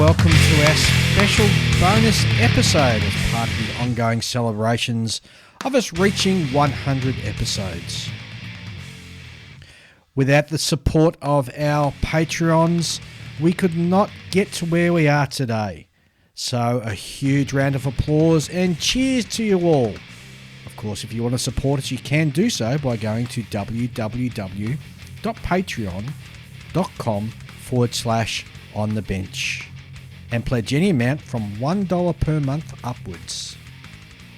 welcome to our special bonus episode as part of the ongoing celebrations of us reaching 100 episodes. Without the support of our Patreons, we could not get to where we are today. So a huge round of applause and cheers to you all. Of course, if you want to support us, you can do so by going to www.patreon.com/onthebench and pledge any amount from $1 per month upwards.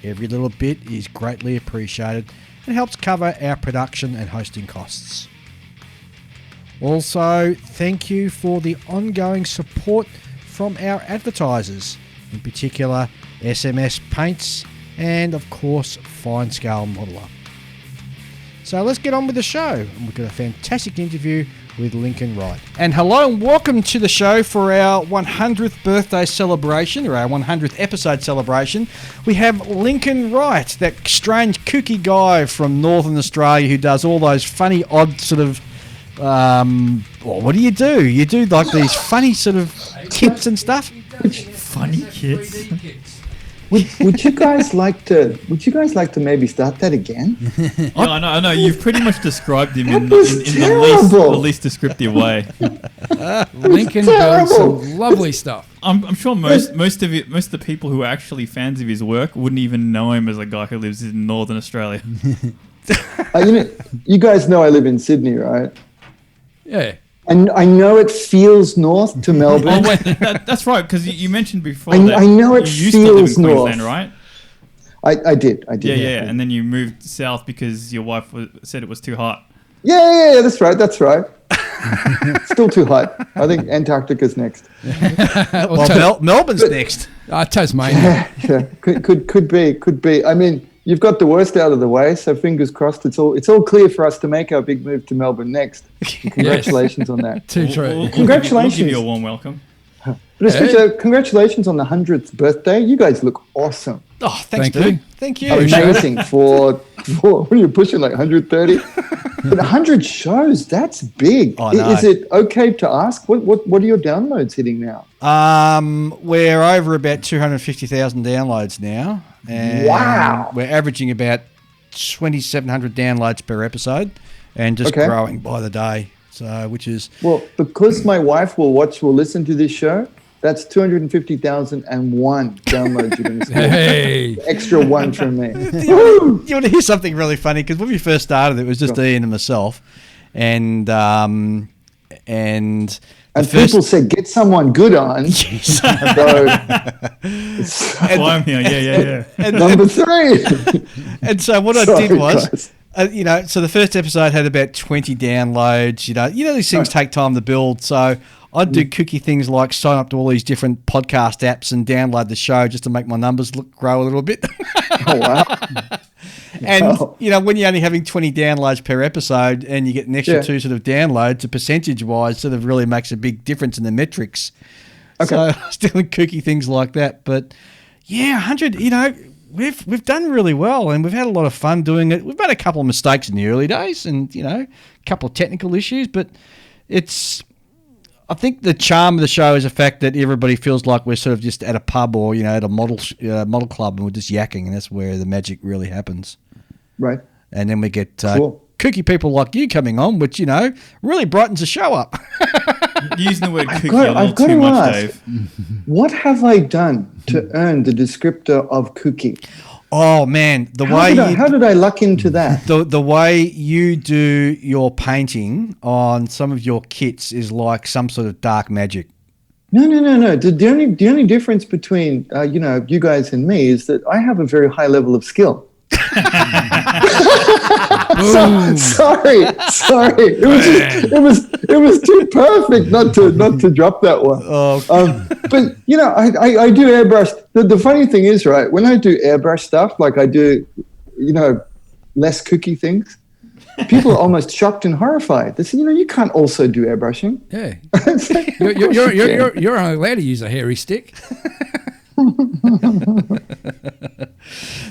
Every little bit is greatly appreciated and helps cover our production and hosting costs. Also, thank you for the ongoing support from our advertisers, in particular SMS Paints and of course Fine Scale Modeler. So let's get on with the show, and we've got a fantastic interview with Lincoln Wright. And hello and welcome to the show for our 100th birthday celebration, or our 100th episode celebration. We have Lincoln Wright, that strange kooky guy from Northern Australia who does all those funny odd sort of what do? You do like these funny sort of kits and stuff? Funny kits? Would you guys like to maybe start that again? I know. You've pretty much described him in the least descriptive way. Lincoln does some lovely stuff. I'm sure most of the people who are actually fans of his work wouldn't even know him as a guy who lives in Northern Australia. You guys know I live in Sydney, right? Yeah. And I know it feels north to Melbourne. That's right, because you mentioned before I know it you used to live in feels north. Queensland, right? I did. Yeah. And then you moved south because your wife said it was too hot. Yeah, that's right. Still too hot. I think Antarctica's next. Well, Melbourne's next. Tasmania. Yeah. Could be. I mean, you've got the worst out of the way, so fingers crossed. It's all clear for us to make our big move to Melbourne next. Congratulations on that. Too true. Congratulations. We'll give you a warm welcome. But especially, congratulations on the 100th birthday. You guys look awesome. Oh, thanks, Thank dude. you. Thank you. Amazing for what are you pushing, like 130? But 100 shows, that's big. I know. Is it okay to ask? What are your downloads hitting now? We're over about 250,000 downloads now. And wow. We're averaging about 2,700 downloads per episode and just growing by the day. So, which is... Well, because my wife will listen to this show, that's 250,001 downloads you're going to see. Hey. Extra one from me. You want to hear something really funny? Because when we first started, it was just Ian and myself. And people said, get someone good on. Yes. Well, I'm here. Yeah. And number 3. And so what I did was... so the first episode had about 20 downloads. These things take time to build. So I'd do kooky things like sign up to all these different podcast apps and download the show just to make my numbers grow a little bit. Oh, wow. And, when you're only having 20 downloads per episode and you get an extra 2 sort of downloads, percentage-wise sort of really makes a big difference in the metrics. Okay. So I was doing kooky things like that. But, 100, We've done really well, and we've had a lot of fun doing it. We've made a couple of mistakes in the early days, and a couple of technical issues. But I think the charm of the show is the fact that everybody feels like we're sort of just at a pub or at a model club, and we're just yakking, and that's where the magic really happens. Right. And then we get kooky people like you coming on, which really brightens the show up. Using the word kooky a little too much, Dave. What have I done to earn the descriptor of kooky? Oh man, how did I luck into that? The way you do your painting on some of your kits is like some sort of dark magic. No. The only difference between you guys and me is that I have a very high level of skill. Sorry. It was too perfect not to drop that one. But I do airbrush. The funny thing is, right, when I do airbrush stuff, like I do, less kooky things, people are almost shocked and horrified. They say, you can't also do airbrushing. Yeah, like, you're only allowed to use a hairy stick.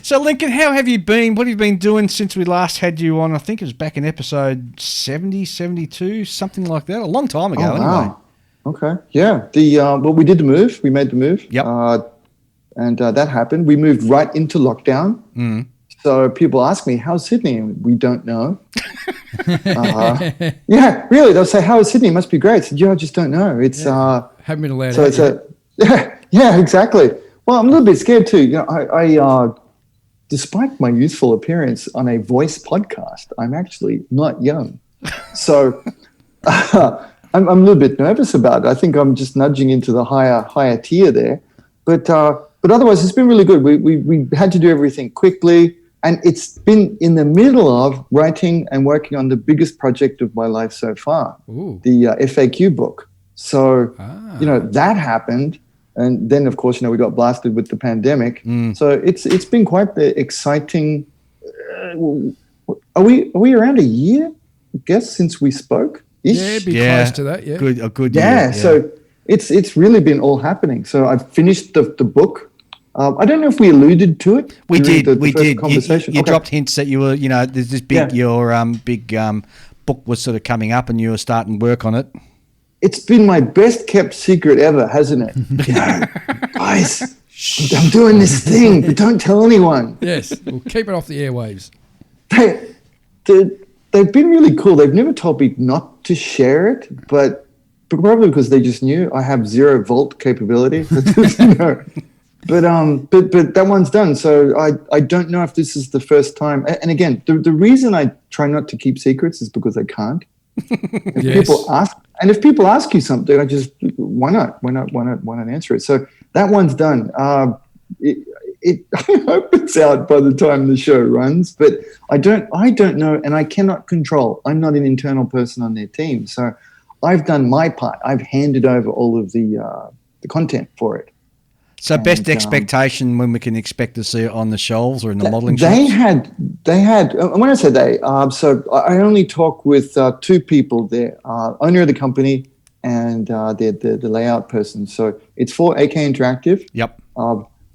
So, Lincoln, how have you been? What have you been doing since we last had you on? I think it was back in episode 70, 72, something like that. A long time ago, anyway. Okay. Yeah. Well, we did the move. We made the move. Yep. And that happened. We moved right into lockdown. Mm. So people ask me, how's Sydney? And we don't know. Yeah, really. They'll say, how is Sydney? It must be great. I said, yeah, I just don't know. It's Haven't been allowed so out it's yet. yeah, exactly. Well, I'm a little bit scared too. You know, I despite my youthful appearance on a voice podcast, I'm actually not young. So I'm a little bit nervous about it. I think I'm just nudging into the higher tier there. But otherwise, it's been really good. We had to do everything quickly. And it's been in the middle of writing and working on the biggest project of my life so far, the FAQ book. So, that happened. And then, of course, we got blasted with the pandemic. So it's been quite the exciting. Are we around a year, I guess, since we spoke? Yeah, be close to that, yeah. A good year. Yeah, so it's really been all happening. So I've finished the book. I don't know if we alluded to it. We did. The first conversation. You dropped hints that you were, there's this big, your big book was sort of coming up and you were starting work on it. It's been my best kept secret ever, hasn't it? Guys, I'm doing this thing, but don't tell anyone. Yes, we'll keep it off the airwaves. They've been really cool. They've never told me not to share it, but probably because they just knew I have 0 volt capability. But that one's done. So I don't know if this is the first time. And again, the reason I try not to keep secrets is because I can't. If people ask you something, I just why not answer it. So that one's done. I hope it's out by the time the show runs, but I don't know, and I cannot control. I'm not an internal person on their team, so I've done my part. I've handed over all of the content for it. So best expectation when we can expect to see it on the shelves or in the modelling shops? They had, when I say they, so I only talk with 2 people there, owner of the company and the layout person. So it's for AK Interactive. Yep.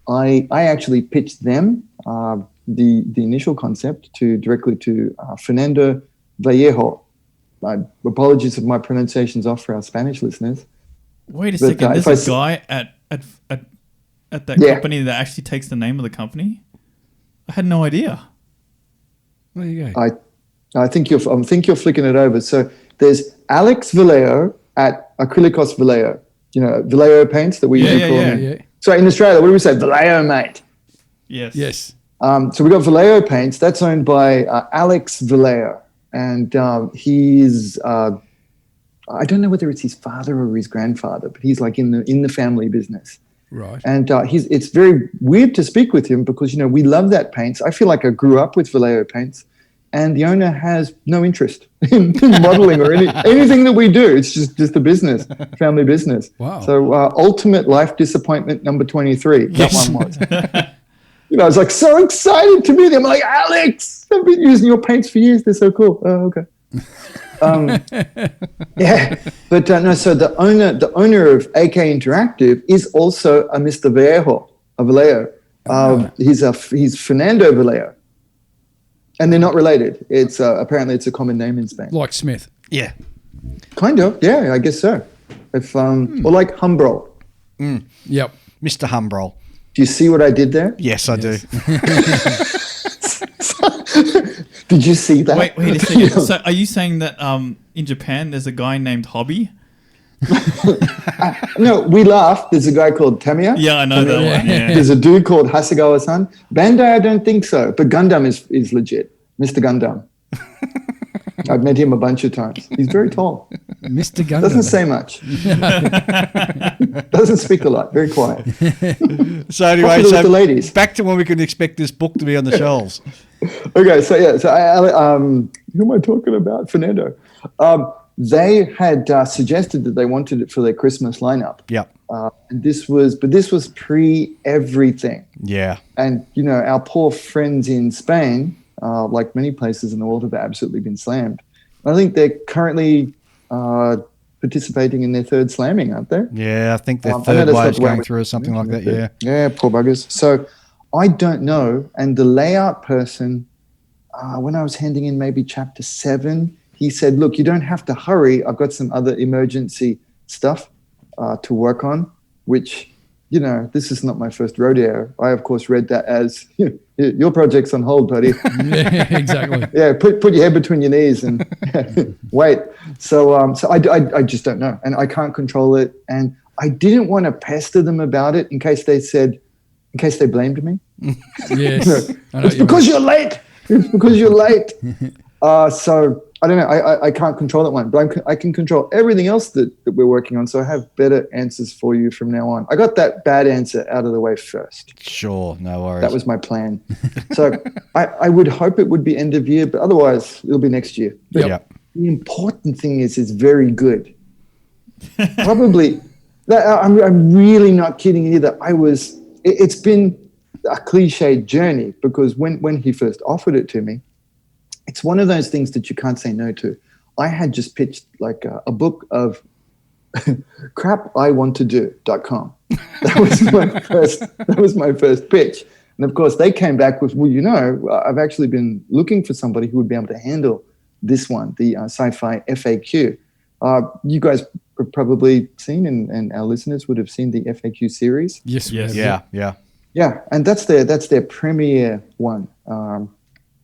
I actually pitched them the initial concept directly to Fernando Vallejo. Apologies if my pronunciation's off for our Spanish listeners. Wait a second, there's a guy at that company that actually takes the name of the company? I had no idea. There you go. I think you're flicking it over. So there's Alex Vallejo at Acrylicos Vallejo. Vallejo paints that we usually call them. Yeah. So in Australia, what do we say? Vallejo, mate. Yes. So we got Vallejo paints. That's owned by Alex Vallejo, and he's I don't know whether it's his father or his grandfather, but he's like in the family business. Right. And it's very weird to speak with him because, we love that paints. I feel like I grew up with Vallejo paints, and the owner has no interest in modeling or anything that we do. It's just a business, family business. Wow. So ultimate life disappointment number 23. That one was. I was like so excited to meet him. I'm like, Alex, I've been using your paints for years. They're so cool. Oh, okay. Yeah, but no. So the owner of AK Interactive is also a Mr. Vallejo. He's Fernando Vallejo, and they're not related. It's apparently it's a common name in Spain. Like Smith. Yeah. Kind of. Yeah, I guess so. If or like Humbrol. Yep. Mr. Humbrol. Do you see what I did there? Yes, I do. Did you see that? Wait a second. So are you saying that in Japan there's a guy named Hobby? No, we laugh. There's a guy called Tamiya. Yeah, I know that one. Yeah. There's a dude called Hasegawa-san. Bandai, I don't think so. But Gundam is legit. Mr. Gundam. I've met him a bunch of times. He's very tall. Mr. Gundam. Doesn't say much. Doesn't speak a lot. Very quiet. So anyway, with the ladies. Back to when we can expect this book to be on the shelves. Okay, so who am I talking about? Fernando. They had suggested that they wanted it for their Christmas lineup. Yep. And this was pre everything. Yeah. And our poor friends in Spain, like many places in the world, have absolutely been slammed. I think they're currently participating in their 3rd slamming, aren't they? Yeah, I think their 3rd wave's going through or something like that. Yeah. Yeah, poor buggers. So I don't know. And the layout person, when I was handing in maybe chapter 7, he said, "Look, you don't have to hurry. I've got some other emergency stuff to work on, which, you know, this is not my first rodeo. I, of course, read that as, your project's on hold, buddy. Yeah, exactly. Yeah, put your head between your knees and wait. So I just don't know, and I can't control it. And I didn't want to pester them about it in case they blamed me. Yes. It's because you're late. It's because you're late. So I don't know. I can't control that one, but I can control everything else that we're working on. So I have better answers for you from now on. I got that bad answer out of the way first. Sure, no worries. That was my plan. So I would hope it would be end of year, but otherwise it'll be next year. But the important thing is it's very good. Probably, I'm really not kidding either. It's been a cliched journey because when he first offered it to me, it's one of those things that you can't say no to. I had just pitched like a book of crapiwanttodo.com. That was my first pitch. And of course they came back with, well, I've actually been looking for somebody who would be able to handle this one, the sci-fi FAQ. You guys have probably seen, and our listeners would have seen the FAQ series. Yes. Yeah, and that's their premiere one,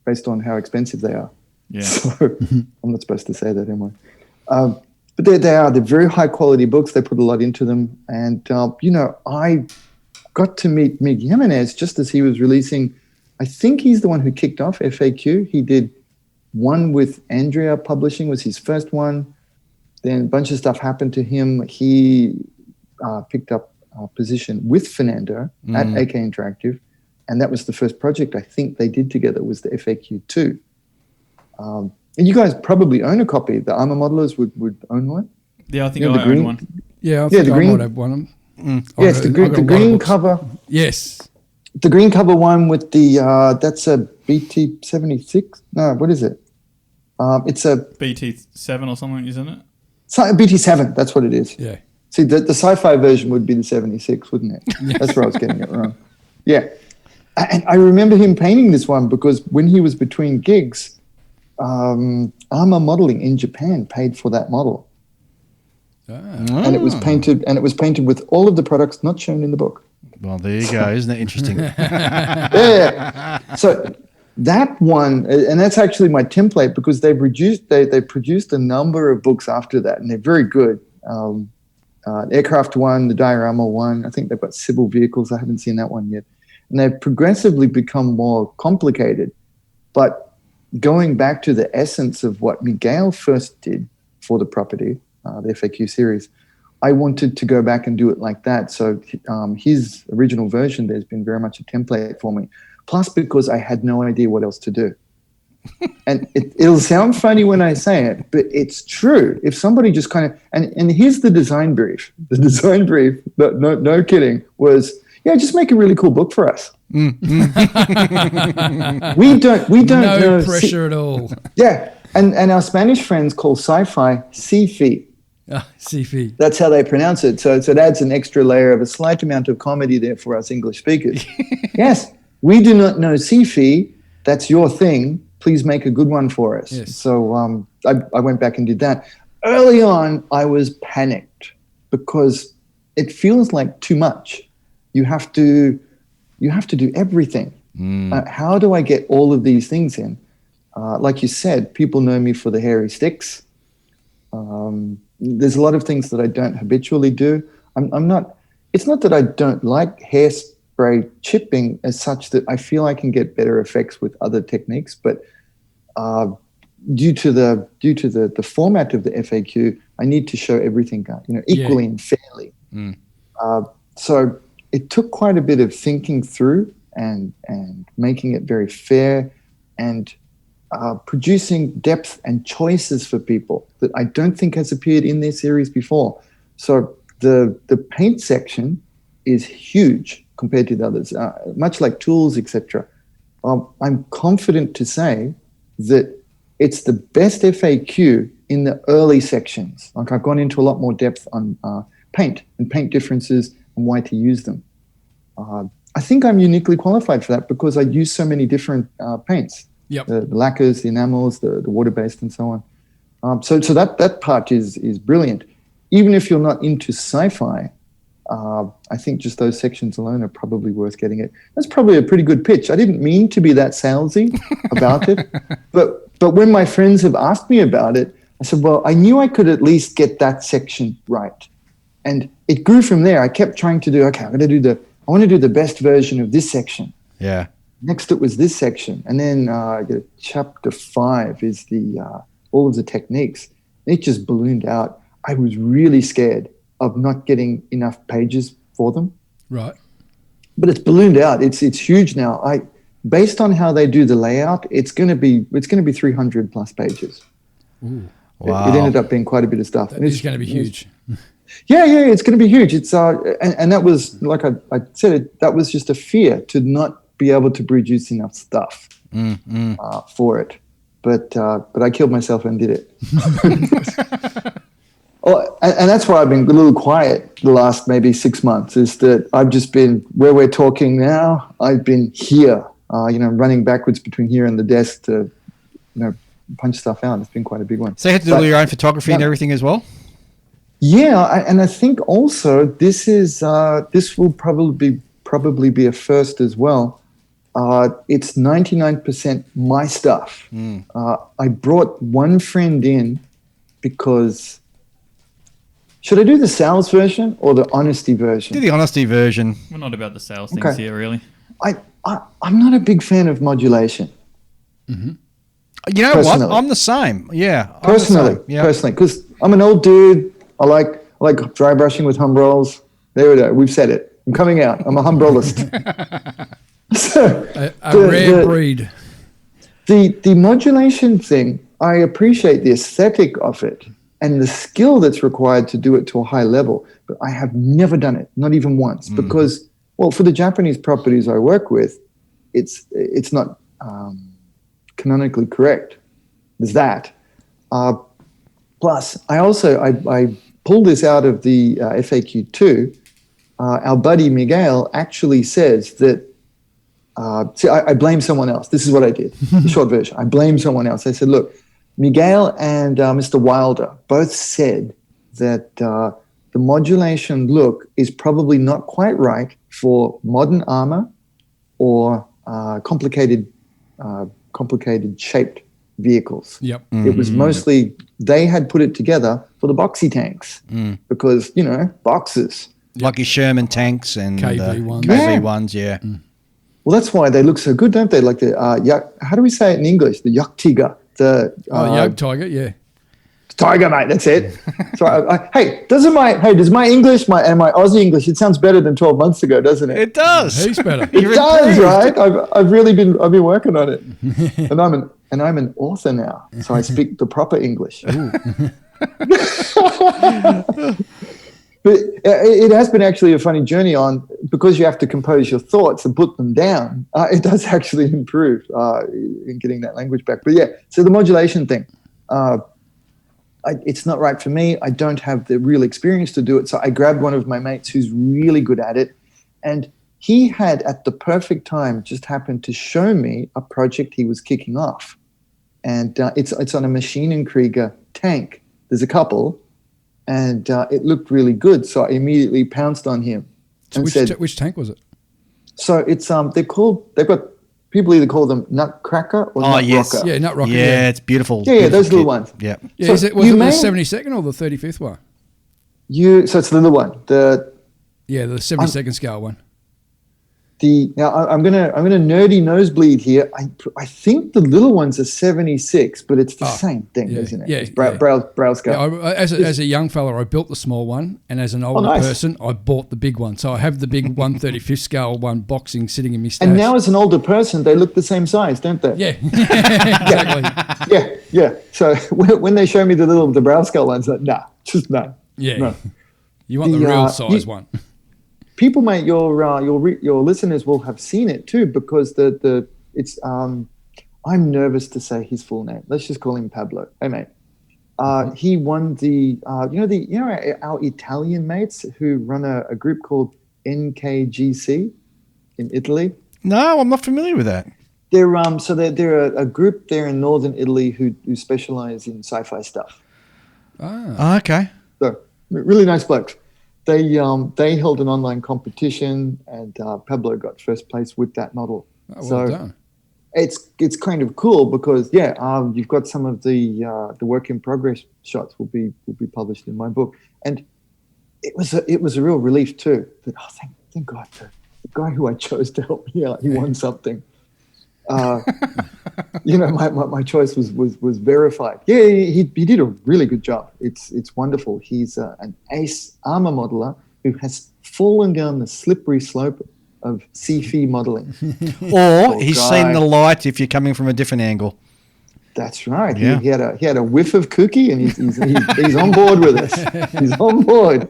based on how expensive they are. Yeah. So I'm not supposed to say that, am I? But they're very high quality books. They put a lot into them, and I got to meet Mig Jimenez just as he was releasing. I think he's the one who kicked off FAQ. He did one with Andrea Publishing, was his first one. Then a bunch of stuff happened to him. He picked up a position with Fernando at AK Interactive, and that was the first project I think they did together, was the FAQ2. And you guys probably own a copy. The Armor Modelers would own one. Yeah, I think I own one. Yeah, I think I might have one. Yes, the green cover. Yes. The green cover one with the, that's a BT76? No, what is it? It's a BT7 or something, isn't it? BT7, that's what it is. Yeah. See, the sci-fi version would be the 76, wouldn't it? Yes. That's where I was getting it wrong. Yeah. And I remember him painting this one because when he was between gigs, Armor Modeling in Japan paid for that model. And it was painted with all of the products not shown in the book. Well, there you go. Isn't that interesting? Yeah. So that one, and that's actually my template because they produced a number of books after that, and they're very good. Aircraft one, the diorama one. I think they've got civil vehicles. I haven't seen that one yet. And they've progressively become more complicated. But going back to the essence of what Miguel first did for the property, the FAQ series, I wanted to go back and do it like that. So his original version, there's been very much a template for me. Plus because I had no idea what else to do. And it'll sound funny when I say it, but it's true. If somebody just kind of, and here's the design brief. The design brief, no kidding, was, yeah, just make a really cool book for us. We don't no know. Pressure at all. Yeah. And our Spanish friends call sci-fi sci-fi. Sci-fi. That's how they pronounce it. So it adds an extra layer of a slight amount of comedy there for us English speakers. Yes, we do not know sci-fi. That's your thing. Please make a good one for us. Yes. So I went back and did that. Early on, I was panicked because it feels like too much. You have to do everything. How do I get all of these things in? Like you said, people know me for the hairy sticks. There's a lot of things that I don't habitually do. I'm not. It's not that I don't like hairspray chipping as such that I feel I can get better effects with other techniques, but due to the format of the FAQ, I need to show everything, equally and fairly. So it took quite a bit of thinking through and making it very fair and producing depth and choices for people that I don't think has appeared in their series before. So the paint section is huge compared to the others, much like tools, etc. I'm confident to say that it's the best FAQ in the early sections. Like I've gone into a lot more depth on paint and paint differences and why to use them. I think I'm uniquely qualified for that because I use so many different paints. Yep. The lacquers, the enamels, the water-based, and so on. So that part is brilliant. even if you're not into sci-fi, I think just those sections alone are probably worth getting it. That's probably a pretty good pitch. I didn't mean to be that salesy about it, but when my friends have asked me about it, I said, well, I knew I could at least get that section right. And it grew from there. I kept trying to do, okay, I want to do the best version of this section. Yeah. Next it was this section. And then chapter 5 is all of the techniques. It just ballooned out. I was really scared of not getting enough pages for them. Right. But it's ballooned out. It's huge now. Based on how they do the layout, it's going to be 300 plus pages. Ooh. Wow. It ended up being quite a bit of stuff. It's going to be huge. Yeah, it's going to be huge. It's and that was, like I said, that was just a fear to not be able to produce enough stuff for it. But I killed myself and did it. Oh, and that's why I've been a little quiet the last maybe 6 months, is that I've just been, where we're talking now, I've been here, running backwards between here and the desk to, punch stuff out. It's been quite a big one. So you had to do all your own photography and everything as well? Yeah, and I think also this will probably be a first as well. It's 99% my stuff. I brought one friend in because... Should I do the sales version or the honesty version? Do the honesty version. We're not about the sales things here, really. I'm not a big fan of modulation. Mm-hmm. You know Personally. what? I'm the same. Yeah. Personally, because I'm an old dude. I like dry brushing with hum rolls. There we go. We've said it. I'm coming out. I'm a hum rollist. A rare breed. The modulation thing, I appreciate the aesthetic of it and the skill that's required to do it to a high level, but I have never done it, not even once, because, well, for the Japanese properties I work with, it's not canonically correct. There's that. Plus, I pulled this out of the FAQ too. Our buddy Miguel actually says that, I blame someone else. This is what I did, the short version. I blame someone else. I said, look, Miguel and Mr. Wilder both said that the modulation look is probably not quite right for modern armor or complicated shaped vehicles. Yep. Mm-hmm. It was mostly, they had put it together for the boxy tanks because, boxes. Like your Sherman tanks and KV-1s. KV-1s, yeah. Well, that's why they look so good, don't they? Like the, how do we say it in English? The Yaktiga. Yoke Tiger, yeah. Tiger, mate, that's it. So, does my English, my Aussie English, it sounds better than 12 months ago, doesn't it? It does. He's better. It does, right? I've been working on it, and I'm an author now, so I speak the proper English. But it has been actually a funny journey on, because you have to compose your thoughts and put them down. It does actually improve in getting that language back. But yeah, so the modulation thing, it's not right for me. I don't have the real experience to do it. So I grabbed one of my mates who's really good at it. And he had, at the perfect time, just happened to show me a project he was kicking off. And it's on a Maschinenkrieger tank. There's a couple. And it looked really good, so I immediately pounced on him and said, "Which tank was it?" So it's they've got people either call them Nutcracker or Nutrocker. Yeah, Nutrocker. Yeah, it's beautiful. Yeah, those little ones. Yeah. Yeah, so was it the 72nd or the 35th one? So it's the little one. The 72nd scale one. Now I'm gonna nerdy nosebleed here. I think the little ones are 76, but it's the same thing, isn't it? Yeah, it's brow scale. Yeah, as a young fella, I built the small one, and as an older person, I bought the big one. So I have the big 1/35th scale one boxing sitting in my stash. And now, as an older person, they look the same size, don't they? Yeah, exactly. Yeah. So when they show me the brow scale ones, like, nah. Yeah, no. You want the real size one. People, mate, your listeners will have seen it too, because it's I'm nervous to say his full name. Let's just call him Pablo. Hey, mate. He won our Italian mates who run a group called NKGC in Italy. No, I'm not familiar with that. They're they're a group there in northern Italy who specialize in sci-fi stuff. Ah, okay. So really nice blokes. They held an online competition, and Pablo got first place with that model. Oh, well done. It's kind of cool because you've got some of the work in progress shots will be published in my book, and it was a real relief too. That thank God the guy who I chose to help me out, he won something. My choice was verified. Yeah, he did a really good job. It's wonderful. He's an ace armor modeler who has fallen down the slippery slope of CFE modeling. Or he's seen the light if you're coming from a different angle. That's right. Yeah. He had a whiff of cookie, and he's on board with us. He's on board.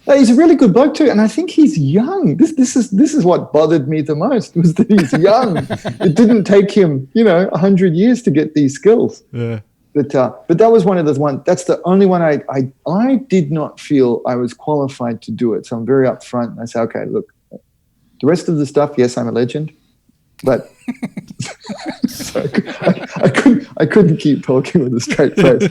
He's a really good bloke too, and I think he's young. This is what bothered me the most, was that he's young. It didn't take him 100 years to get these skills. Yeah. But that was one of the ones. That's the only one I did not feel I was qualified to do it. So I'm very upfront. I say, okay, look, the rest of the stuff, yes, I'm a legend, but so I couldn't keep talking with a straight face.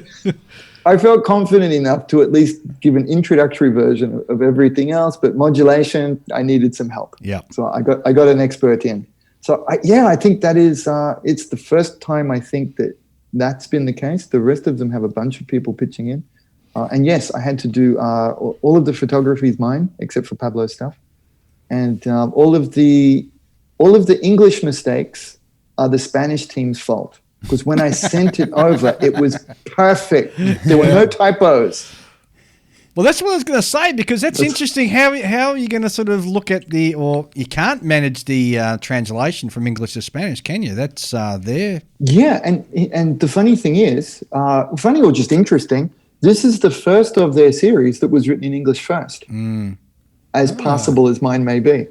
I felt confident enough to at least give an introductory version of everything else, but modulation, I needed some help. Yeah. So I got an expert in. So I think that is it's the first time I think that's been the case. The rest of them have a bunch of people pitching in, and yes, I had to do all of the photography is mine except for Pablo's stuff, and all of the English mistakes are the Spanish team's fault. Because when I sent it over, it was perfect. There were no typos. Well, that's what I was going to say, because that's interesting. How are you going to sort of look at or you can't manage the translation from English to Spanish, can you? That's there. Yeah, and the funny thing is, funny or just interesting, this is the first of their series that was written in English first, as passable as mine may be.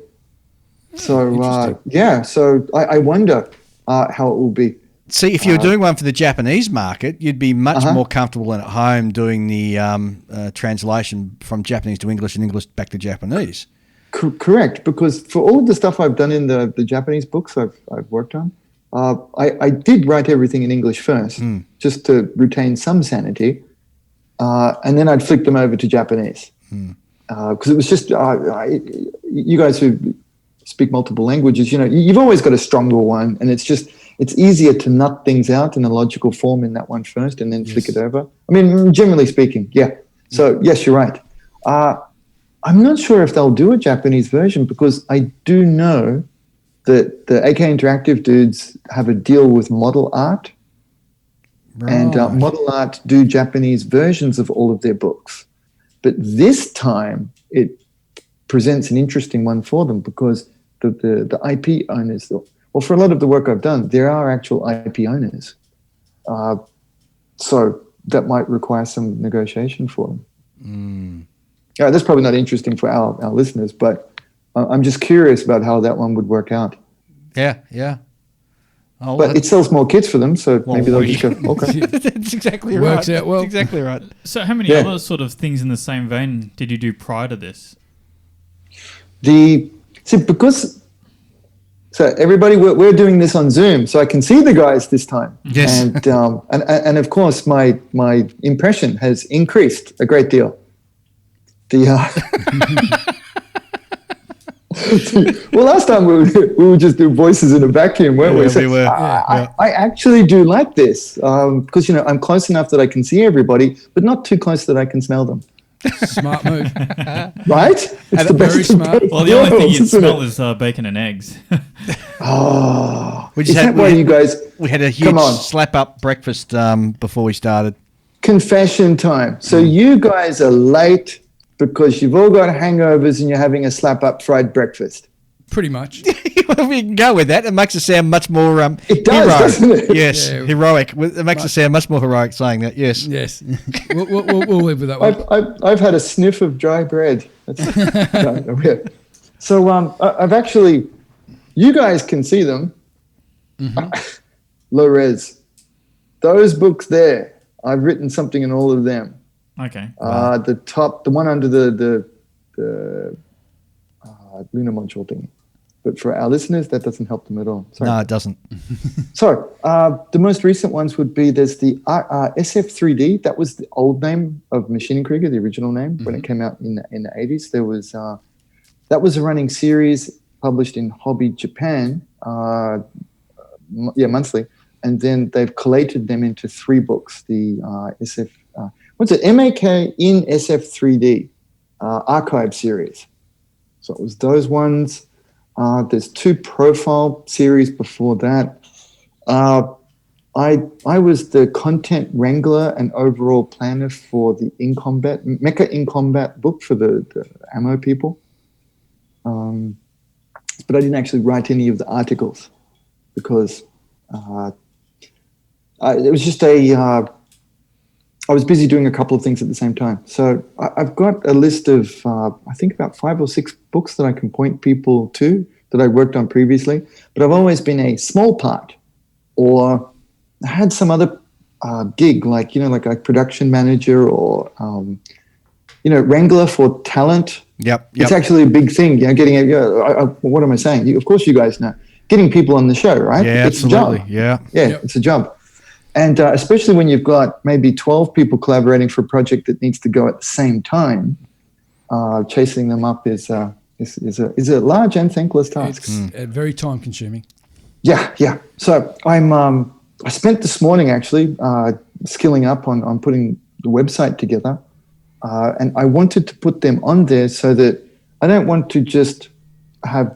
So, so I wonder how it will be. See, if you were doing one for the Japanese market, you'd be much more comfortable than at home doing the translation from Japanese to English and English back to Japanese. Correct, because for all of the stuff I've done in the Japanese books I've worked on, I did write everything in English first, just to retain some sanity, and then I'd flick them over to Japanese. Because it was just, you guys who speak multiple languages, you've always got a stronger one, and it's easier to nut things out in a logical form in that one first and then flick it over. I mean, generally speaking, yeah. So, yes, you're right. I'm not sure if they'll do a Japanese version, because I do know that the AK Interactive dudes have a deal with Model Art. Right. And Model Art do Japanese versions of all of their books. But this time it presents an interesting one for them, because the IP owners... Well, for a lot of the work I've done, there are actual IP owners. So that might require some negotiation for them. That's probably not interesting for our listeners, but I'm just curious about how that one would work out. Yeah. Oh, but it sells more kits for them, so maybe they'll just go, okay. That's exactly right. Works out well. That's exactly right. So how many other sort of things in the same vein did you do prior to this? So everybody, we're doing this on Zoom, so I can see the guys this time. Yes. And of course, my impression has increased a great deal. Well, last time we would just do voices in a vacuum, weren't we? So we were. I actually do like this, because I'm close enough that I can see everybody, but not too close that I can smell them. Smart move. Right? It's the best very smart. Well, the only thing you'd smell is bacon and eggs. We had a huge slap-up breakfast before we started. Confession time. So you guys are late because you've all got hangovers and you're having a slap-up fried breakfast. Pretty much. We can go with that. It makes us sound much more it does, heroic. Doesn't it? Yes, heroic. It makes us sound much more heroic saying that, yes. Yes. We'll live with that one. I've had a sniff of dry bread. So I've actually, you guys can see them. Low res. Those books there, I've written something in all of them. Okay. The one under the lunar module thing. But for our listeners, that doesn't help them at all. Sorry. No, it doesn't. So the most recent ones would be there's the SF3D. That was the old name of Maschinen Krieger, the original name when it came out in the 80s. There was that was a running series published in Hobby Japan, monthly, and then they've collated them into 3 books. The MAK in SF3D archive series. So it was those ones. There's 2 profile series before that. I was the content wrangler and overall planner for the Mecha in Combat book for the ammo people. But I didn't actually write any of the articles because it was just I was busy doing a couple of things at the same time. So I've got a list of, I think about 5 or 6 books that I can point people to that I worked on previously. But I've always been a small part, or I had some other gig, like a production manager or, wrangler for talent. Yep. It's actually a big thing, getting what am I saying? Of course you guys know. Getting people on the show, right? Yeah, it's absolutely. A job. Yeah. It's a job. And especially when you've got maybe 12 people collaborating for a project that needs to go at the same time, chasing them up is a large and thankless task. It's very time consuming. Yeah. So I spent this morning actually skilling up on putting the website together, and I wanted to put them on there so that I don't want to just have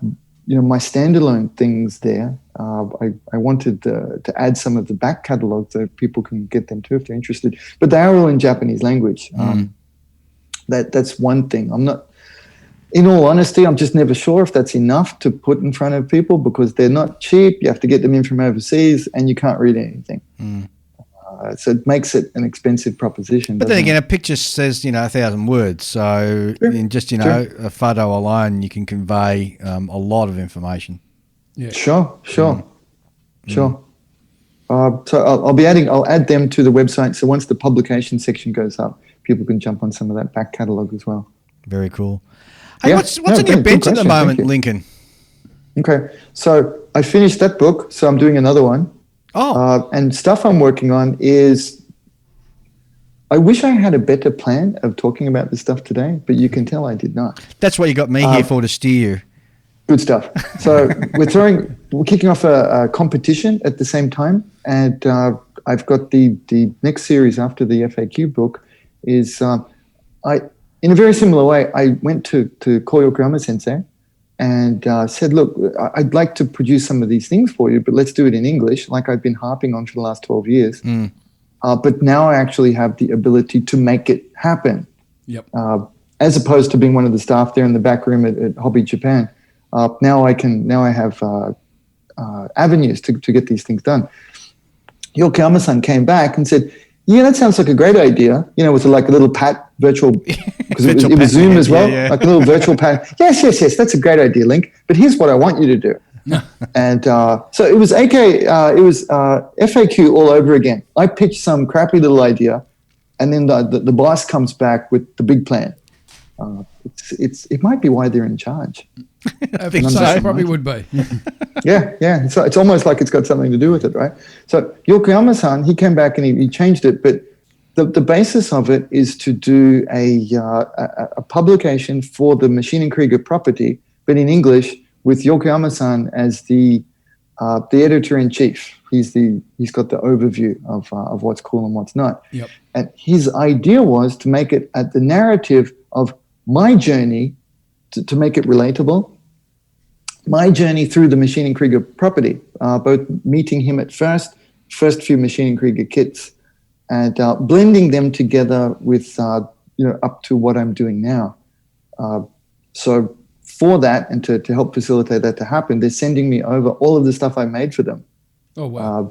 my standalone things there. I wanted to add some of the back catalogue so people can get them too if they're interested. But they are all in Japanese language. That's one thing. I'm not, in all honesty, I'm just never sure if that's enough to put in front of people because they're not cheap. You have to get them in from overseas and you can't read anything. So it makes it an expensive proposition. But then again, a picture says, 1,000 words. So in just, a photo alone, you can convey a lot of information. Yeah. Sure. So I'll add them to the website. So once the publication section goes up, people can jump on some of that back catalogue as well. Very cool. Hey, what's on your bench at the moment, Lincoln? Okay. So I finished that book. So I'm doing another one. Oh. And stuff I'm working on is, I wish I had a better plan of talking about this stuff today, but you can tell I did not. That's what you got me here for, to steer you. Good stuff. So we're kicking off a competition at the same time, and I've got the next series after the FAQ book is in a very similar way. I went to Koyo Kurama Sensei and said, look, I'd like to produce some of these things for you, but let's do it in English, like I've been harping on for the last 12 years. But now I actually have the ability to make it happen. Yep. As opposed to being one of the staff there in the back room at Hobby Japan. Now I have avenues to get these things done. Yokoyama-san came back and said, yeah, that sounds like a great idea. With like a little virtual, because it was Zoom as well, like a little virtual pat. Yes, that's a great idea, Link. But here's what I want you to do. And so it was FAQ all over again. I pitched some crappy little idea, and then the boss comes back with the big plan. It might be why they're in charge. I think so. It probably would be. Yeah. So it's almost like it's got something to do with it, right? So Yokoyama-san, he came back and he changed it, but the basis of it is to do a publication for the Maschinen Krieger property, but in English, with Yokoyama-san as the editor-in-chief. He's got the overview of what's cool and what's not. Yep. And his idea was to make it at the narrative of my journey, to make it relatable, my journey through the Maschinen Krieger property, both meeting him at first few Maschinen Krieger kits, and blending them together with up to what I'm doing now. So for that, and to help facilitate that to happen, they're sending me over all of the stuff I made for them. Oh wow!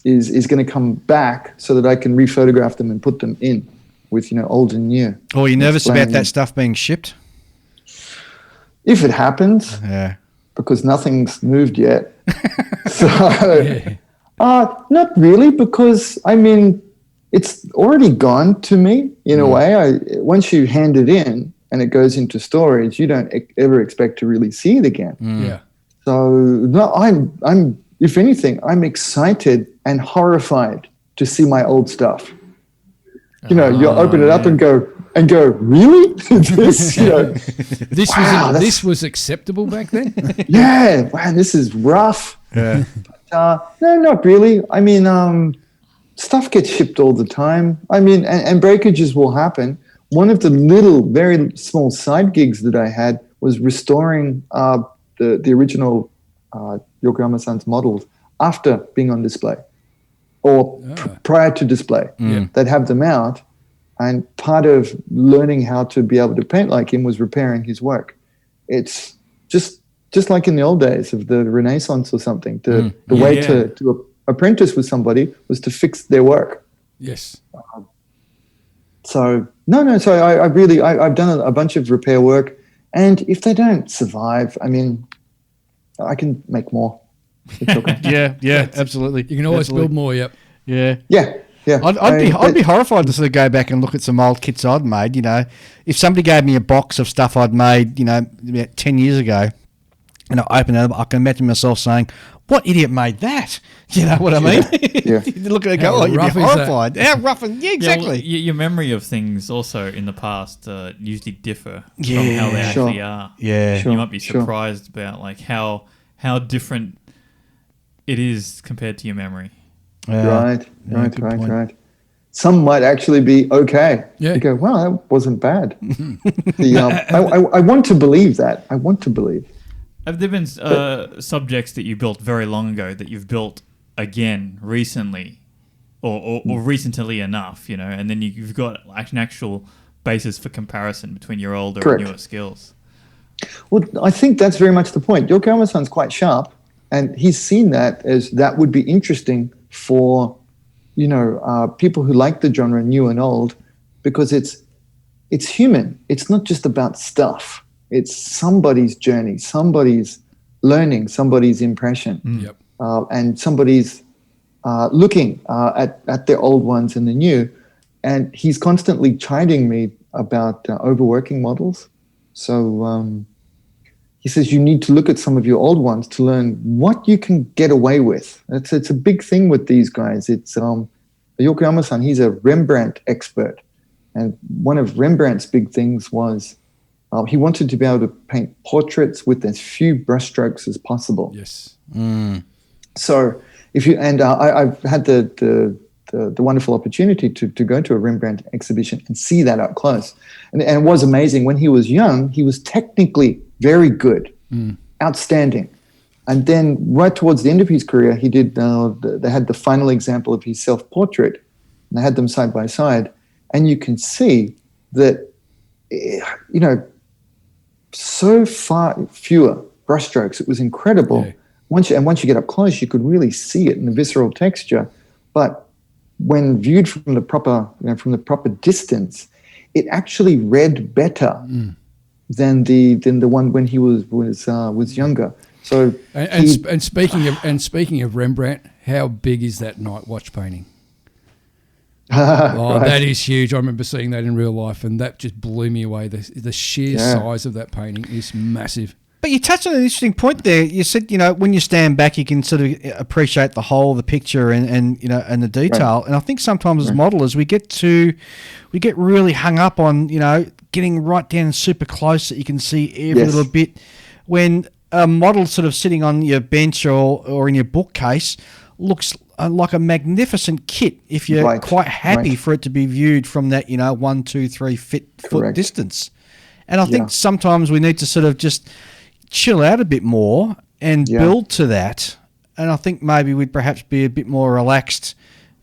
Is going to come back so that I can rephotograph them and put them in with old and new. Oh, are you nervous about that stuff being shipped? If it happens, yeah, because nothing's moved yet. So, not really, because it's already gone to me in a way. Once you hand it in and it goes into storage, you don't ever expect to really see it again. Yeah. So no, I'm if anything, I'm excited and horrified to see my old stuff. You know, you'll open it up and go, really? This, you know, this was acceptable back then? Yeah, man, this is rough. Yeah. But, no, not really. I mean, stuff gets shipped all the time. I mean, and breakages will happen. One of the little, very small side gigs that I had was restoring the original Yokoyama-san's models after being on display or prior to display. They'd have them out, and part of learning how to be able to paint like him was repairing his work. It's just like in the old days of the Renaissance or something. The way to apprentice with somebody was to fix their work. Yes. So I've done a bunch of repair work, and if they don't survive, I mean, I can make more. It's okay. yeah, absolutely. You can always build more. Yep. Yeah. I'd be horrified to sort of go back and look at some old kits I'd made. You know, if somebody gave me a box of stuff I'd made, you know, about 10 years ago, and I open it up, I can imagine myself saying, "What idiot made that?" You know what I mean? Yeah. You look at it, go, "Oh, you'd be horrified." How rough and exactly. Yeah, well, your memory of things also in the past usually differ from how they actually are. Yeah, you might be surprised about like how different it is compared to your memory. Right. Some might actually be okay. Yeah. You go, well, that wasn't bad. I want to believe that. I want to believe. Have there been subjects that you built very long ago that you've built again recently, or recently enough, you know, and then you've got an actual basis for comparison between your older and newer skills? Well, I think that's very much the point. Yokoyama-san's quite sharp, and he's seen that as that would be interesting for, you know, people who like the genre, new and old, because it's human. It's not just about stuff. It's somebody's journey, somebody's learning, somebody's impression, and somebody's looking at their old ones and the new. And he's constantly chiding me about overworking models. So he says you need to look at some of your old ones to learn what you can get away with. It's a big thing with these guys. It's Yokoyama-san, he's a Rembrandt expert. And one of Rembrandt's big things was he wanted to be able to paint portraits with as few brushstrokes as possible. Yes. So I've had the wonderful opportunity to go to a Rembrandt exhibition and see that up close. And it was amazing. When he was young, he was technically very good, outstanding. And then right towards the end of his career, he did, they had the final example of his self-portrait, and they had them side by side. And you can see that, you know, so far fewer brushstrokes. It was incredible. Yeah. Once you get up close, you could really see it in the visceral texture. But when viewed from the proper distance, it actually read better than the one when he was younger. So and speaking of Rembrandt, how big is that night watch painting? Right. That is huge. I remember seeing that in real life, and that just blew me away. The sheer size of that painting is massive. But you touched on an interesting point there. You said, you know, when you stand back, you can sort of appreciate the whole of the picture and you know, and the detail. Right. And I think sometimes as modelers, we get really hung up on, you know, getting right down super close that you can see every little bit. When a model sort of sitting on your bench or in your bookcase looks like a magnificent kit if you're quite happy for it to be viewed from that, you know, 1, 2, 3 foot distance. And I think sometimes we need to sort of just chill out a bit more and build to that. And I think maybe we'd perhaps be a bit more relaxed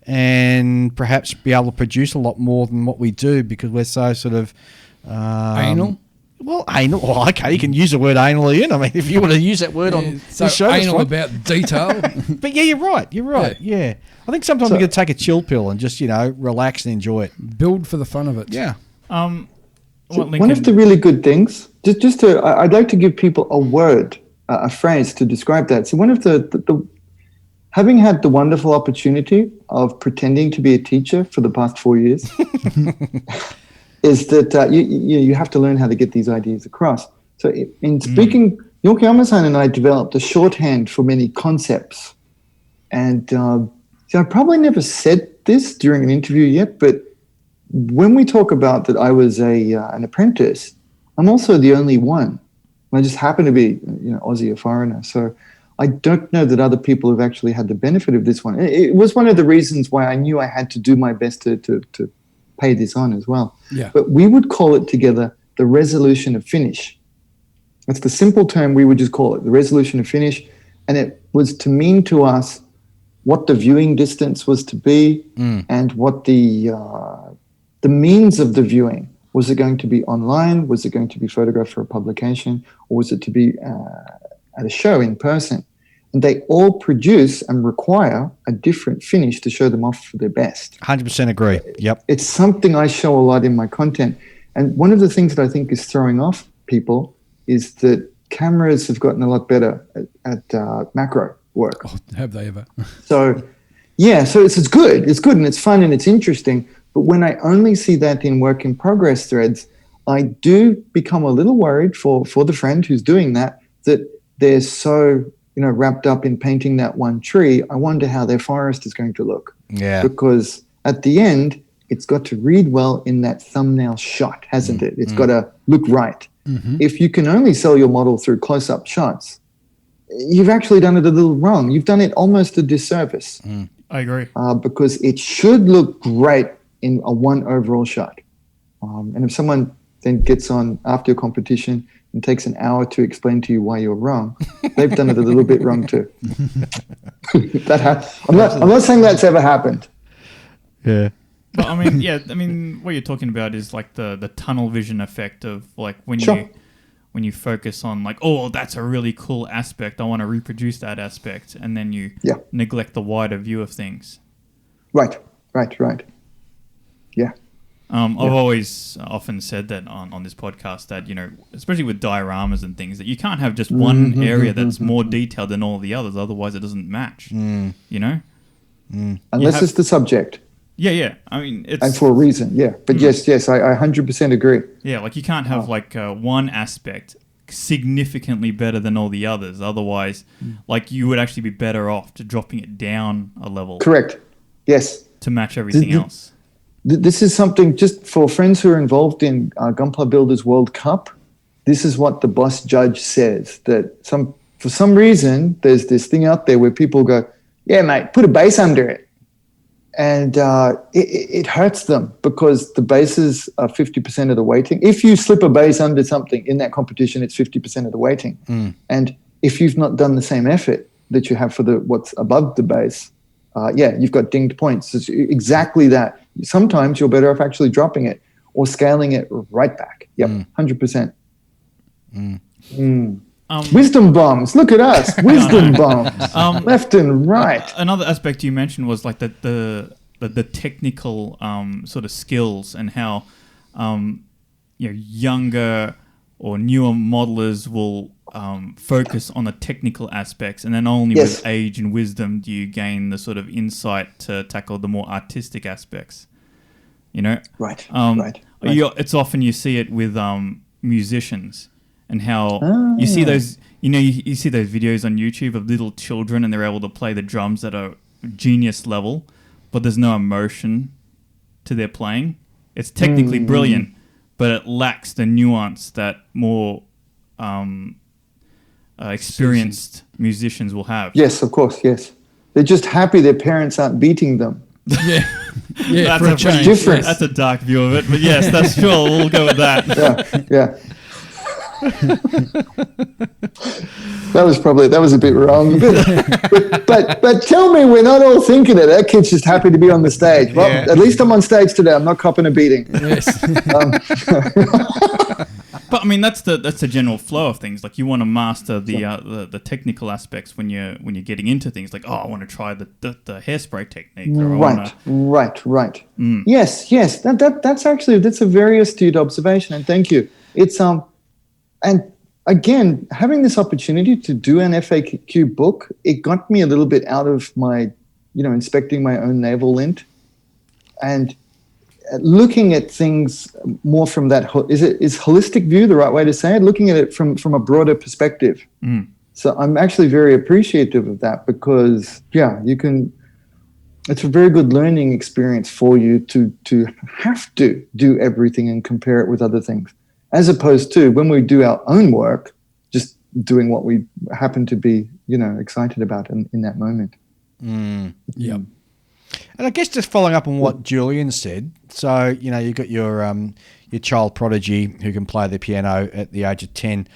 and perhaps be able to produce a lot more than what we do because we're so sort of... anal? Well, anal. Well, okay, you can use the word anal, Ian. I mean, if you want to use that word on so this show, anal about detail. But yeah, you're right. Yeah. I think sometimes we got to take a chill pill and just, you know, relax and enjoy it. Build for the fun of it. Yeah. One of the really good things, I'd like to give people a word, a phrase to describe that. So one of the having had the wonderful opportunity of pretending to be a teacher for the past 4 years, is that you have to learn how to get these ideas across. So in speaking, York Yamasan and I developed a shorthand for many concepts. And so I probably never said this during an interview yet, but when we talk about that I was an apprentice, I'm also the only one. I just happen to be, Aussie or foreigner. So I don't know that other people have actually had the benefit of this one. It was one of the reasons why I knew I had to do my best to pay this on as well. Yeah. But we would call it together the resolution of finish. That's the simple term we would just call it, the resolution of finish. And it was to mean to us what the viewing distance was to be and what the means of the viewing. Was it going to be online? Was it going to be photographed for a publication? Or was it to be at a show in person? And they all produce and require a different finish to show them off for their best. 100% agree. Yep. It's something I show a lot in my content. And one of the things that I think is throwing off people is that cameras have gotten a lot better at macro work. Oh, have they ever? So, yeah, so it's good. It's good and it's fun and it's interesting. But when I only see that in work in progress threads, I do become a little worried for the friend who's doing that they're so wrapped up in painting that one tree. I wonder how their forest is going to look. Yeah. Because at the end, it's got to read well in that thumbnail shot, hasn't it? It's got to look right. Mm-hmm. If you can only sell your model through close-up shots, you've actually done it a little wrong. You've done it almost a disservice. I agree. Because it should look great in a one overall shot. And if someone then gets on after your competition and takes an hour to explain to you why you're wrong, they've done it a little bit wrong too. I'm not saying that's ever happened. Yeah. But I mean, what you're talking about is like the tunnel vision effect of like when you focus on like, oh, that's a really cool aspect, I want to reproduce that aspect, and then you neglect the wider view of things. Right. Yeah. I've always often said that on this podcast that, especially with dioramas and things, that you can't have just one area that's more detailed than all the others, otherwise it doesn't match, Unless it's the subject. Yeah. I mean, it's... And for a reason, yeah. But yes, I 100% agree. Yeah, like you can't have one aspect significantly better than all the others, otherwise like you would actually be better off to dropping it down a level. Correct. Yes. To match everything else. This is something just for friends who are involved in Gunpla Builders World Cup. This is what the boss judge says, that for some reason there's this thing out there where people go, yeah, mate, put a base under it. And it hurts them because the bases are 50% of the weighting. If you slip a base under something in that competition, it's 50% of the weighting. And if you've not done the same effort that you have for what's above the base, you've got dinged points. It's exactly that. Sometimes you're better off actually dropping it or scaling it right back. Yep, 100%. Wisdom bombs. Look at us. Wisdom bombs. Left and right. Another aspect you mentioned was like the technical sort of skills and how younger or newer modelers will focus on the technical aspects, and then only with age and wisdom do you gain the sort of insight to tackle the more artistic aspects. Right. It's often you see it with musicians. And how you see those, you see those videos on YouTube of little children and they're able to play the drums at a genius level, but there's no emotion to their playing. It's technically brilliant, but it lacks the nuance that more experienced musicians will have. Yes, of course, yes. They're just happy their parents aren't beating them. Yeah, that's for a change. Different. That's a dark view of it, but yes, that's sure. We'll go with that. Yeah. That was a bit wrong. But tell me we're not all thinking it. That kid's just happy to be on the stage. Well, at least I'm on stage today. I'm not copping a beating. Yes. But I mean, that's the general flow of things. Like you want to master the technical aspects when you're getting into things. Like, I want to try the hairspray technique. Or Right. Yes. That's a very astute observation, and thank you. It's and again, having this opportunity to do an FAQ book, it got me a little bit out of my, inspecting my own navel lint. And looking at things more from that, is holistic view the right way to say it? Looking at it from a broader perspective. So I'm actually very appreciative of that because, it's a very good learning experience for you to have to do everything and compare it with other things, as opposed to when we do our own work, just doing what we happen to be, excited about in that moment. Yep. And I guess just following up on what Julian said, so, you've got your child prodigy who can play the piano at the age of 10,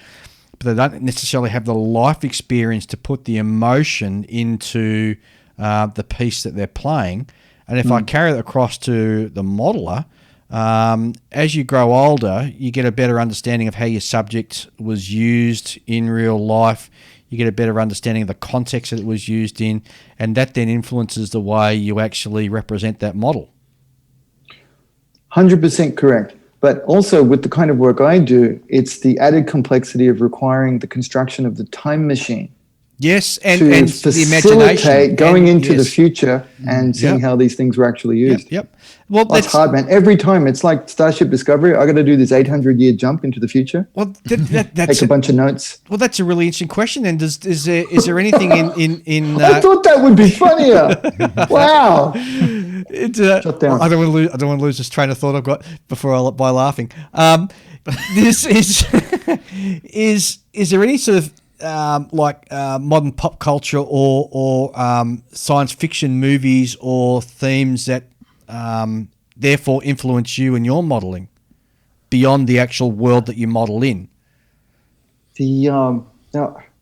but they don't necessarily have the life experience to put the emotion into the piece that they're playing. And if I carry that across to the modeler, as you grow older, you get a better understanding of how your subject was used in real life. You get a better understanding of the context that it was used in, and that then influences the way you actually represent that model. 100% correct. But also with the kind of work I do, it's the added complexity of requiring the construction of the time machine. Yes, and to the facilitate imagination. going into the future and seeing how these things were actually used. Yep. Well, that's hard, man. Every time it's like Starship Discovery. I got to do this 800-year jump into the future. Well, that's take a bunbunch of notes. Well, that's a really interesting question. And is there anything in I thought that would be funnier. Wow. Shut down. I don't want to lose this train of thought I've got by laughing. Is there any sort of modern pop culture or science fiction movies or themes that therefore influence you in your modelling beyond the actual world that you model in? No.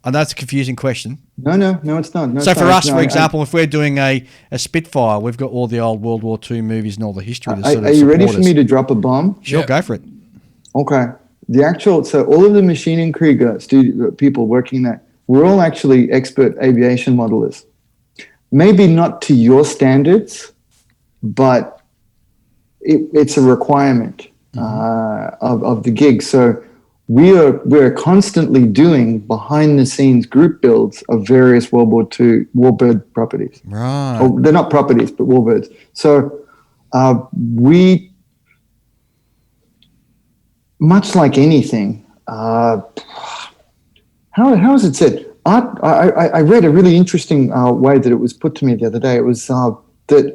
I know it's a confusing question. No, it's not. No, so for us, for example, if we're doing a Spitfire, we've got all the old World War II movies and all the history to sort of Are you ready for me to drop a bomb? Sure, go for it. Okay. So all of the Maschinen Krieger people working that, we're all actually expert aviation modelers. Maybe not to your standards, but it's a requirement of the gig. So we're constantly doing behind the scenes group builds of various World War II warbird properties. Right. Oh, they're not properties, but warbirds. So we, much like anything, how is it said? Art. I read a really interesting way that it was put to me the other day. It was that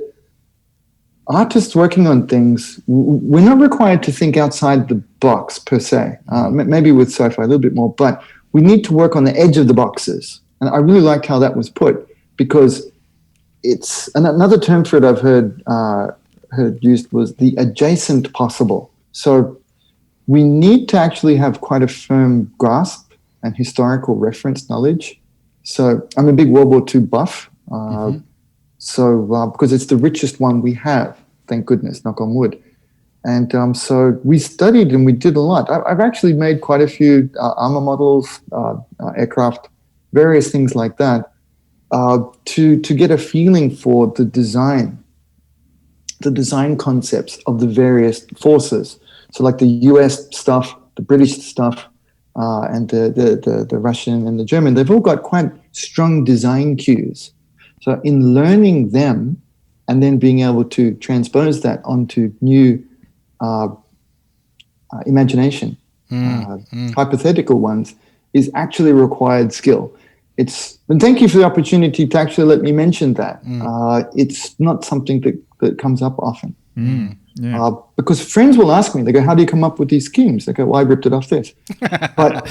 artists working on things, we're not required to think outside the box per se. Maybe with sci-fi a little bit more, but we need to work on the edge of the boxes. And I really liked how that was put, because it's another term for it I've heard used was the adjacent possible. So we need to actually have quite a firm grasp and historical reference knowledge. So I'm a big World War II buff. So because it's the richest one we have, thank goodness, knock on wood. And so we studied and we did a lot. I've actually made quite a few armor models, aircraft, various things like that, to get a feeling for the design concepts of the various forces. So like the US stuff, the British stuff, and the Russian and the German, they've all got quite strong design cues. So in learning them and then being able to transpose that onto new imagination, hypothetical ones, is actually required skill. And thank you for the opportunity to actually let me mention that. It's not something that comes up often. Because friends will ask me, they go, how do you come up with these schemes? They go, well, I ripped it off this. But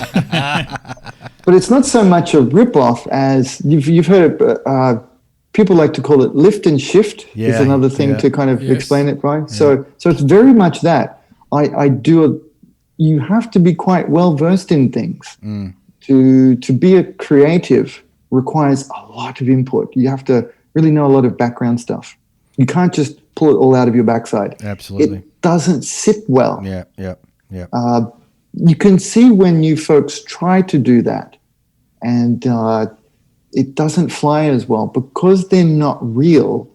it's not so much a rip-off as you've heard it, people like to call it lift and shift is another thing to kind of explain it, right? So it's very much that. You have to be quite well-versed in things. To be a creative requires a lot of input. You have to really know a lot of background stuff. You can't just pull it all out of your backside. Absolutely. It doesn't sit well. Yeah. You can see when you folks try to do that, and it doesn't fly as well. Because they're not real,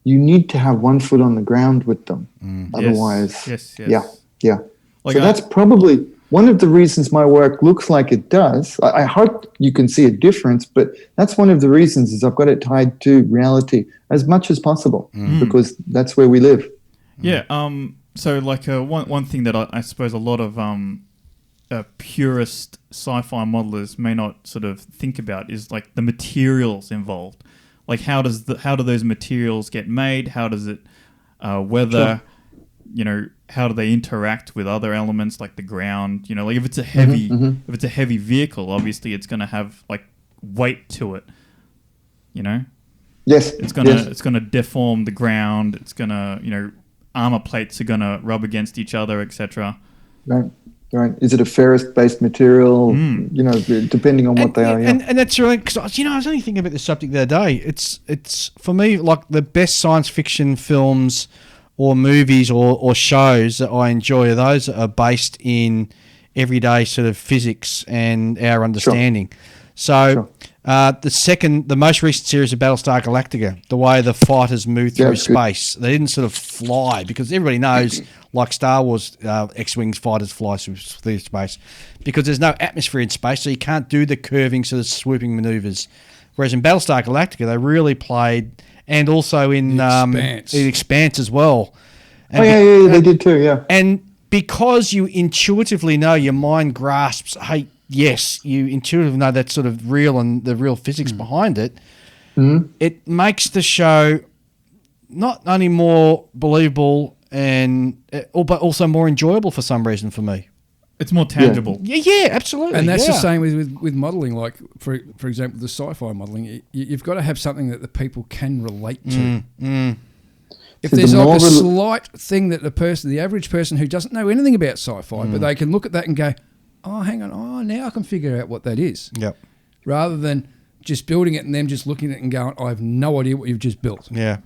you need to have one foot on the ground with them. Otherwise, yeah. Like so that's probably one of the reasons my work looks like it does. I hope you can see a difference, but that's one of the reasons is I've got it tied to reality as much as possible, because that's where we live. Yeah. So like one thing that I suppose a lot of purist sci-fi modelers may not sort of think about is like the materials involved. Like how do those materials get made? How does it weather? Sure. You know, how do they interact with other elements like the ground? You know, like if it's a heavy if it's a heavy vehicle, obviously it's going to have like weight to it. You know. Yes. It's gonna deform the ground. It's gonna, you know, armor plates are gonna rub against each other, etc. Right. Is it a ferrous-based material? You know, depending on what they are. Yeah. And that's right. Because I was only thinking about this subject the other day. It's for me like the best science fiction films or movies or shows that I enjoy are those that are based in everyday sort of physics and our understanding. Sure. So the most recent series of Battlestar Galactica, the way the fighters move through space, they didn't sort of fly because everybody knows, like Star Wars, X-Wings fighters fly through space because there's no atmosphere in space, so you can't do the curving sort of swooping maneuvers. Whereas in Battlestar Galactica, they really played, and also in The Expanse as well. And they did too, yeah. And because you intuitively know, your mind grasps, hey, yes, you intuitively know that's sort of real and the real physics behind it. It makes the show not only more believable but also more enjoyable for some reason for me. It's more tangible. Yeah, absolutely. And that's the same with modelling. Like, for example, the sci-fi modelling, you've got to have something that the people can relate to. If there's like a slight thing that the average person who doesn't know anything about sci-fi, but they can look at that and go, oh, hang on, now I can figure out what that is. Yep. Rather than just building it and them just looking at it and going, I have no idea what you've just built. Yeah.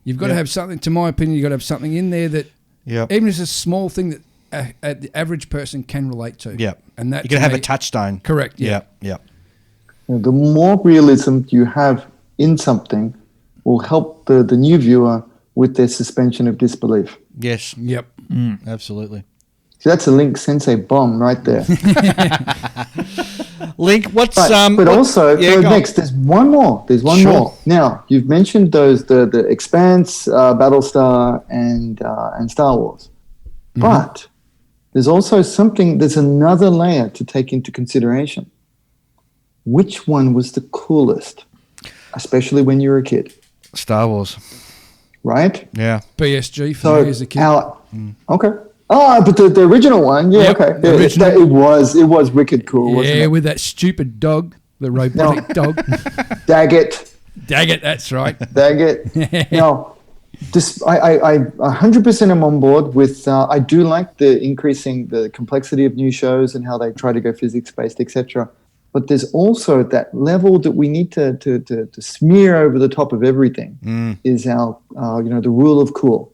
You've got to have something, to my opinion, you've got to have something in there that, even if it's a small thing that the average person can relate to. Yeah. And that you got to have a touchstone. Correct. Yeah. The more realism you have in something will help the new viewer with their suspension of disbelief. Yes. Yep. Absolutely. So that's a Link Sensei bomb right there. Link, what's but also next, there's one more. More. Now, you've mentioned the Expanse, Battlestar, and Star Wars. But there's also there's another layer to take into consideration. Which one was the coolest, especially when you were a kid? Star Wars. Right? Yeah. BSG for me as a kid. Okay. Oh, but the original one, okay. It was wicked cool, wasn't it? With that stupid dog, the robotic dog. Daggett, that's right. Daggett. No, I 100% am on board with, I do like the increasing the complexity of new shows and how they try to go physics-based, etc. But there's also that level that we need to smear over the top of everything is our, the rule of cool.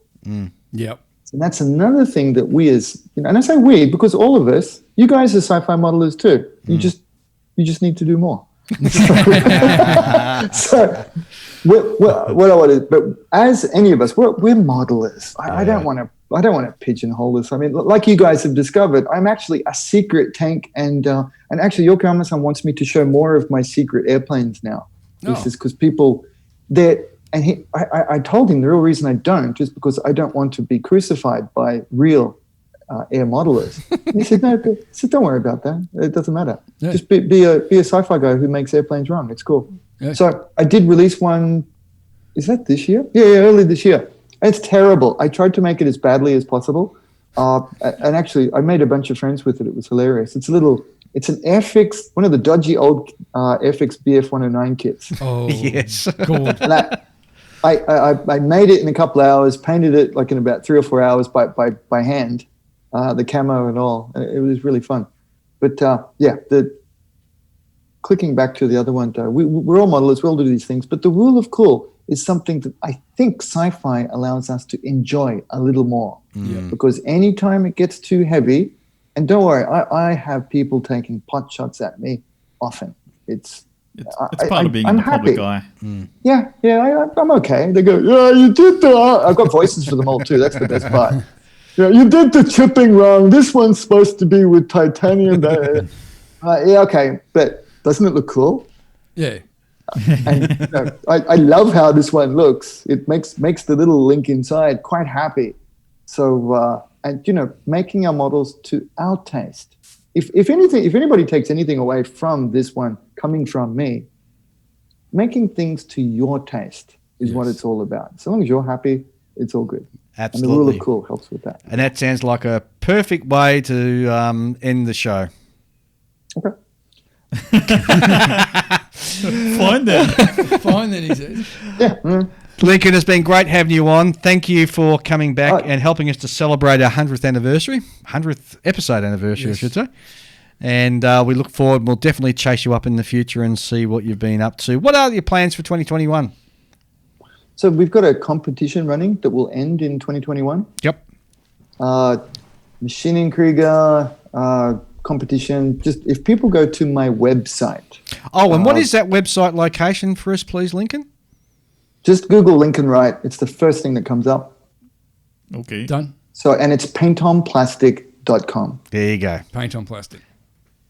Yep. And that's another thing that we and I say we because all of us, you guys are sci-fi modelers too. You just need to do more. So what I want to, but as any of us, we're modelers. I don't want to pigeonhole this. I mean, like you guys have discovered, I'm actually a secret tank, and actually, Yoko Amazon wants me to show more of my secret airplanes now. This is because people I told him the real reason I don't is because I don't want to be crucified by real air modelers. And he said, no, don't worry about that. It doesn't matter. Yeah. Just be a sci-fi guy who makes airplanes run. It's cool. Yeah. So I did release one. Is that this year? Yeah, early this year. It's terrible. I tried to make it as badly as possible. And actually, I made a bunch of friends with it. It was hilarious. It's an Airfix, one of the dodgy old Airfix BF-109 kits. Oh, yes. Cool. I made it in a couple of hours, painted it like in about 3 or 4 hours by hand, the camo and all. It was really fun. But clicking back to the other one, though, we're all modelers, we all do these things, but the rule of cool is something that I think sci-fi allows us to enjoy a little more. Because anytime it gets too heavy, and don't worry, I have people taking pot shots at me often. It's part of being a public eye. Yeah, I'm okay. They go, yeah, you did I've got voices for them all too. That's the best part. Yeah, you did the chipping wrong. This one's supposed to be with titanium. Yeah, okay, but doesn't it look cool? Yeah. And I love how this one looks. It makes the little Link inside quite happy. So, and making our models to our taste. If anybody takes anything away from this one coming from me, making things to your taste is what it's all about. So long as you're happy, it's all good. Absolutely. And the rule of cool helps with that. And that sounds like a perfect way to end the show. Okay. Fine then. Fine then, he says. Yeah. Mm. Lincoln, it's been great having you on. Thank you for coming back and helping us to celebrate our 100th anniversary, 100th episode anniversary, Yes. I should say. And we look forward. We'll definitely chase you up in the future and see what you've been up to. What are your plans for 2021? So we've got a competition running that will end in 2021. Yep. Maschinenkrieger competition. Just if people go to my website. Oh, and what is that website location for us, please, Lincoln? Just Google Lincoln Wright. It's the first thing that comes up. Okay. Done. So, and it's paintonplastic.com. There you go. Paint on plastic.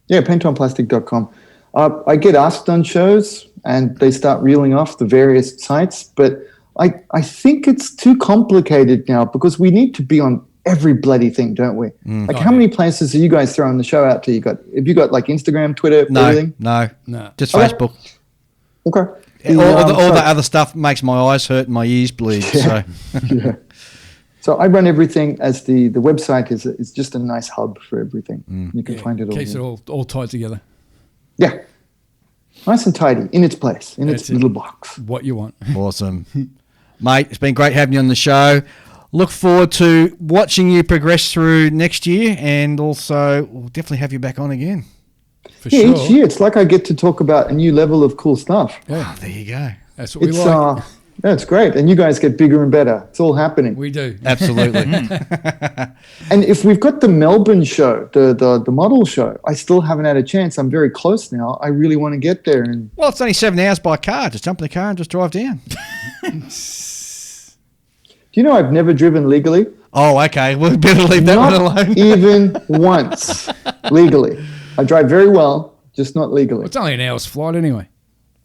Yeah, paintonplastic.com. I get asked on shows and they start reeling off the various sites, but I think it's too complicated now because we need to be on every bloody thing, don't we? How many places are you guys throwing the show out to? Have you got like Instagram, Twitter, everything? No. Just Okay. Facebook. Okay. All the other stuff makes my eyes hurt and my ears bleed. Yeah. So. Yeah. So I run everything as the website is just a nice hub for everything. You can find it all. Keeps it all tied together. Yeah. Nice and tidy, in its place, in its little box. What you want. Awesome. Mate, it's been great having you on the show. Look forward to watching you progress through next year, and also we'll definitely have you back on again. For Yeah, sure. each year it's like I get to talk about a new level of cool stuff. Yeah, There you go. that's what we It's like. yeah, it's great, and you guys get bigger and better. It's all happening. We do. Absolutely. And if we've got the Melbourne show, the model show, I still haven't had a chance. I'm very close now. I really want to get there. And Well, it's only 7 hours by car. Just jump in the car and just drive down. do you know I've never driven legally? Oh, okay. We'll better leave that one Not alone. even once legally. I drive very well, just not legally. It's only an hour's flight anyway.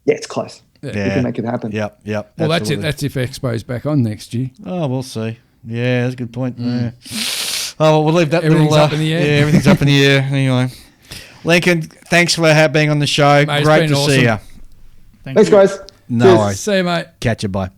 Yeah, it's close. We can make it happen. Yep. Well, absolutely. that's if Expo's back on next year. Oh, we'll see. Yeah, that's a good point. Yeah. Oh, well, we'll leave that Everything's little... up in the air. Yeah, everything's up in the air. Anyway. Lincoln, thanks for being on the show. Mate, it's Great been to awesome. see you. Thanks, guys. No Cheers. worries. See you, mate. Catch you. Bye.